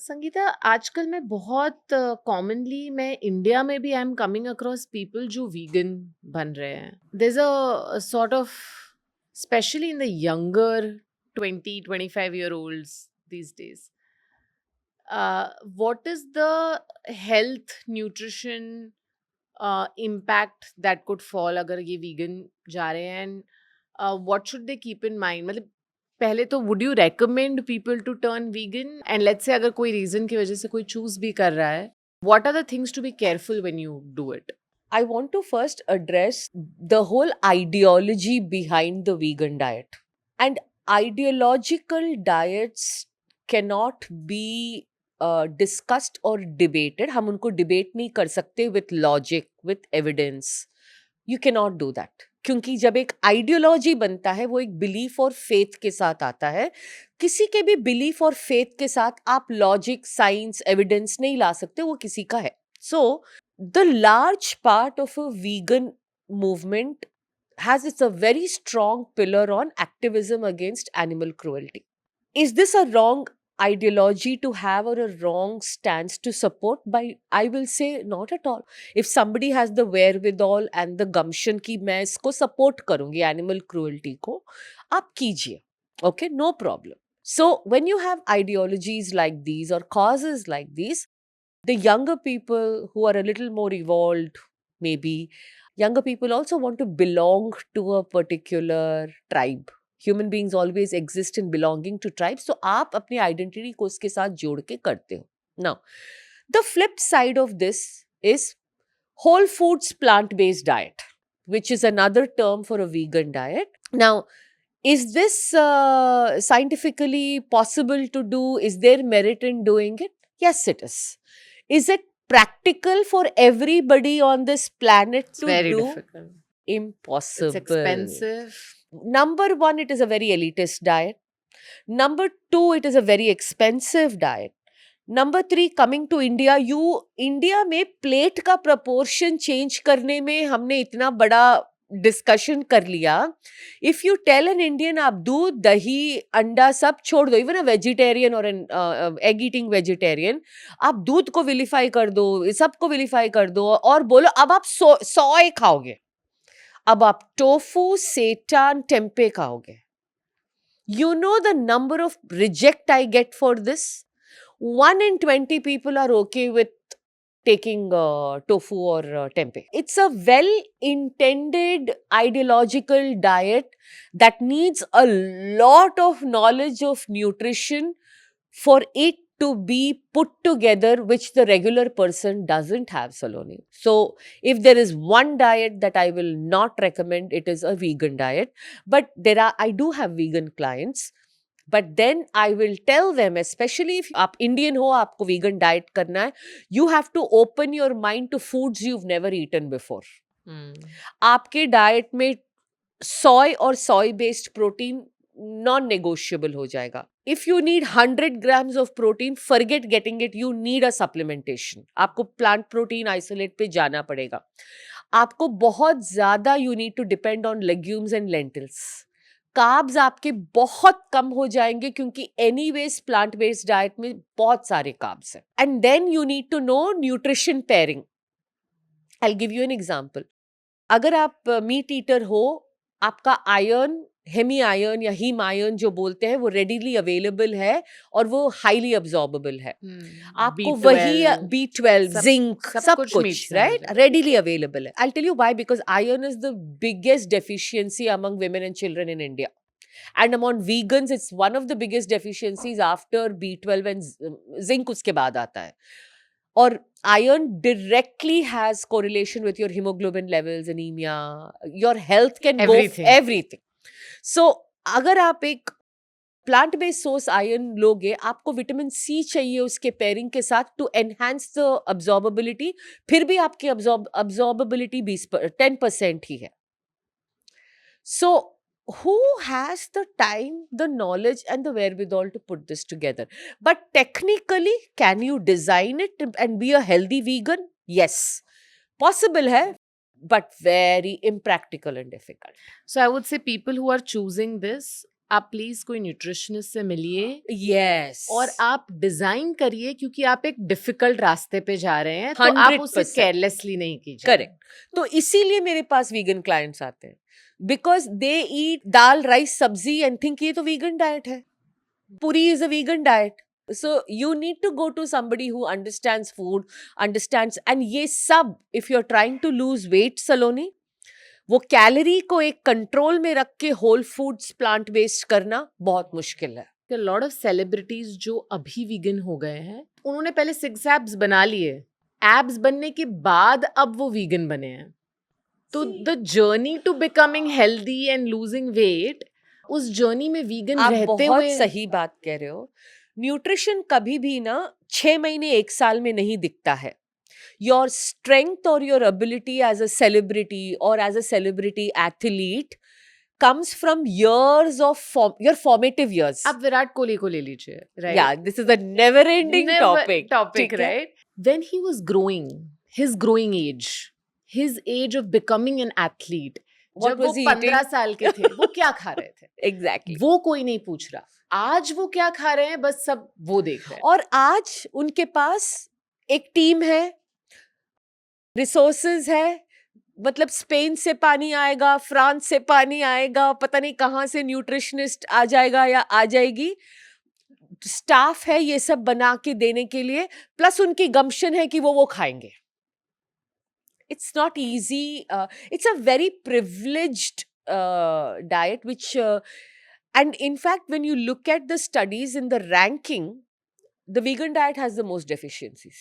संगीता आजकल मैं बहुत कॉमनली मैं इंडिया में भी I am coming across people जो वीगन बन रहे हैं there is a sort of specially in the younger 20-25 year olds these days. What is the health nutrition impact that could fall अगर ये vegan जा रहे हैं and what should they keep in mind? मतलब पहले तो would you recommend people to turn vegan and let's say अगर कोई reason की वजह से कोई choose भी कर रहा है, what are the things to be careful when you do it? I want to first address the whole ideology behind the vegan diet. And ideological diets cannot be discussed or debated. हम उनको debate नहीं कर सकते with logic, with evidence. You cannot do that. क्योंकि जब एक ideology बनता है वो एक बिलीफ और फेथ के साथ आता है. किसी के भी बिलीफ और फेथ के साथ आप लॉजिक, साइंस, एविडेंस नहीं ला सकते, वो किसी का है. So the large part of a vegan movement has it's a very strong pillar on activism against animal cruelty. Is this a wrong ideology to have or a wrong stance to support? I will say not at all. If somebody has the wherewithal and the gumption ki main isko support karungi animal cruelty ko, aap kijiye. Okay, no problem. So when you have ideologies like these or causes like these, the younger people who are a little more evolved, maybe, younger people also want to belong to a particular tribe. Human beings always exist in belonging to tribes. So आप अपनी identity को उसके साथ जोड़ के करते हो. Now, the flip side of this is whole foods plant-based diet, which is another term for a vegan diet. Now, is this scientifically possible to do? Is there merit in doing it? Yes, it is. Is it practical for everybody on this planet It's to very do? difficult. Impossible. It's expensive. Number one, it is a very elitist diet. Number two, it is a very expensive diet. Number three, coming to India, India में plate का proportion change करने में हमने इतना बड़ा discussion कर लिया. If you tell an Indian आप दूध, दही, अंडा सब छोड़ दो, इवन अ वेजिटेरियन और एन एग ईटिंग वेजिटेरियन, आप दूध को विलीफाई कर दो, सबको विलीफाई कर दो और बोलो अब आप सोय खाओगे, अब आप टोफू, सेटान, टेम्पे खाओगे. You know the number of reject I get for this? 1 in 20 people are okay with taking tofu or tempeh. It's a well-intended ideological diet that needs a lot of knowledge of nutrition for it to be put together, which the regular person doesn't have, Saloni. So if there is one diet that I will not recommend, it is a vegan diet. But I do have vegan clients. But then I will tell them, especially if आप Indian हो, आपको vegan diet करना है, you have to open your mind to foods you've never eaten before. आपके diet में soy और soy based protein non-negotiable हो जाएगा. If you need 100 grams of protein, forget getting it. You need a supplementation. आपको plant protein isolate पे जाना पड़ेगा. आपको बहुत ज़्यादा you need to depend on legumes and lentils. Carbs आपके बहुत कम हो जाएंगे क्योंकि एनीवेज प्लांट बेस्ड डाइट में बहुत सारे कार्ब्स हैं. And then you need to know nutrition pairing. I give you an example. अगर आप मीट ईटर हो, आपका आयरन, हेमी आयरन या हीम आयरन जो बोलते हैं वो रेडीली अवेलेबल है और वो हाईली अब्जॉर्बेबल है. आपको वही B12, जिंक, सब कुछ राइट रेडीली अवेलेबल है. I tell you why, because iron is the biggest deficiency among women and children in India. And among vegans, it's one of the biggest deficiencies after B12 and zinc उसके बाद आता है. और iron directly has correlation with your hemoglobin levels, anemia, your health can Everything. go everything. So अगर आप एक plant based source iron लोगे, आपको विटामिन सी चाहिए उसके पेयरिंग के साथ टू एनहांस द अब्जॉर्बेबिलिटी. फिर भी आपकी अब्जॉर्बेबिलिटी 10% ही है. So who has the time, the knowledge and the wherewithal to put this together? But technically, can you design it and be a healthy vegan? Yes, possible hai, but very impractical and difficult. So I would say people who are choosing this आप please कोई nutritionist से मिलिए Yes. और आप design करिए, क्योंकि आप एक डिफिकल्ट रास्ते पे जा रहे हैं, तो आप उसे 100%. केयरलेसली नहीं कीजिए. करेक्ट. तो इसीलिए मेरे पास वीगन क्लाइंट्स आते हैं, because they eat dal rice सब्जी एंड थिंक ये तो वीगन डाइट है. पूरी is a vegan diet. So you need to go to somebody who understands food, understands, and ये सब if you're trying to lose weight, सलोनी, वो calorie को एक कंट्रोल में रख के होल फूड्स प्लांट बेस्ड करना बहुत मुश्किल है. लॉट ऑफ सेलिब्रिटीज जो अभी वीगन हो गए हैं, उन्होंने पहले 6 एब्स बना लिए, एब्स बनने के बाद अब वो वीगन बने हैं. तो the journey to becoming healthy and losing weight, उस जर्नी में वीगन आप रहते बहुत हुए सही बात कह रहे हो. न्यूट्रिशन कभी भी ना 6 महीने 1 साल में नहीं दिखता है. योर स्ट्रेंथ और your ability as a celebrity और as a celebrity athlete comes from years of your formative years. आप विराट कोहली को ले लीजिए, right? Yeah, this is a never ending topic. topic, ठीक है? right? When he was growing, his growing age of becoming an athlete, What जब वो was he 15 eating? साल के थे, वो क्या खा रहे थे? Exactly. वो कोई नहीं पूछ रहा. आज वो क्या खा रहे हैं, बस सब वो देख रहे हैं. और आज उनके पास एक टीम है, रिसोर्सेज है, मतलब स्पेन से पानी आएगा, फ्रांस से पानी आएगा, पता नहीं कहाँ से न्यूट्रिशनिस्ट आ जाएगा या आ जाएगी, स्टाफ है ये सब बना के देने के लिए, प्लस उनकी गम्शन है कि वो खाएंगे. It's not easy. It's a very privileged diet, which, and in fact, when you look at the studies in the ranking, the vegan diet has the most deficiencies.